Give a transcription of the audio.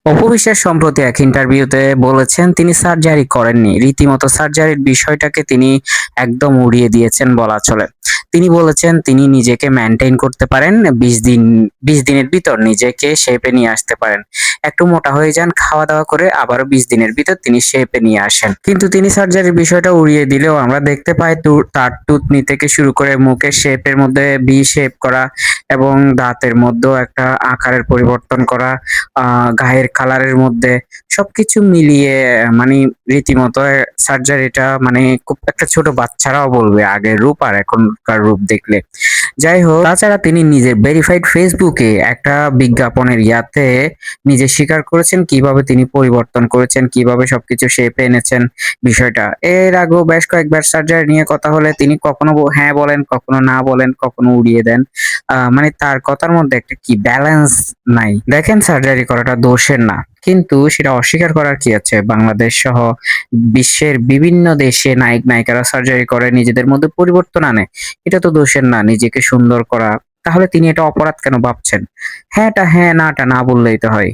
অপু বিশ্বাস সম্প্রতি এক ইন্টারভিউতে বলেছেন তিনি সার্জারি করেননি। রীতিমতো সার্জারির বিষয়টাকে তিনি একদম উড়িয়ে দিয়েছেন বলা চলে। তিনি বলেছেন তিনি নিজেকে মেইনটেইন করতে পারেন। ২০ দিনের ভিতর নিজেকে শেপে নিয়ে আসতে পারেন। একটু মোটা হয়ে যান খাওয়া-দাওয়া করে আবারও ২০ দিনের ভিতর তিনি শেপে নিয়ে আসেন। কিন্তু তিনি সার্জারির বিষয়টা উড়িয়ে দিলেও আমরা দেখতে পাই তার টুথনি থেকে শুরু করে মুখের শেপের মধ্যে ভি শেপ করা এবং দাঁতের মধ্যেও একটা আকারের পরিবর্তন করা, আ গায়ের কালারের মধ্যে সবকিছু মিলিয়ে মানি রীতিমতো সার্জারিটা মানে খুব একটা ছোট বাচ্চারাও বলবে আগের রূপ আর এখনকার রূপ দেখলে। যাই হোক, তাছাড়া তিনি নিজের ভেরিফাইড ফেসবুকে একটা বিজ্ঞাপনের ইয়াতে নিজে স্বীকার করেছেন কিভাবে তিনি পরিবর্তন করেছেন, কিভাবে সবকিছু শেপে এনেছেন বিষয়টা। এর আগেও বেশ কয়েকবার সার্জারি নিয়ে কথা হলে তিনি কখনো হ্যাঁ বলেন, কখনো না বলেন, কখনো উড়িয়ে দেন। মানে তার কথার মধ্যে একটা কি ব্যালেন্স নাই। দেখেন সার্জারি করাটা দোষের না। কিন্তু সেটা অস্বীকার করার কি আছে? বাংলাদেশ সহ বিশ্বের বিভিন্ন দেশে নায়ক-নায়িকারা সার্জারি করে নিজেদের মধ্যে পরিবর্তন আনে। এটা তো দোষের না নিজেকে সুন্দর করা। তাহলে তিনি এটা অপরাধ কেন ভাবছেন? হ্যাঁটা হ্যাঁ, নাটা না বললেই তো হয়।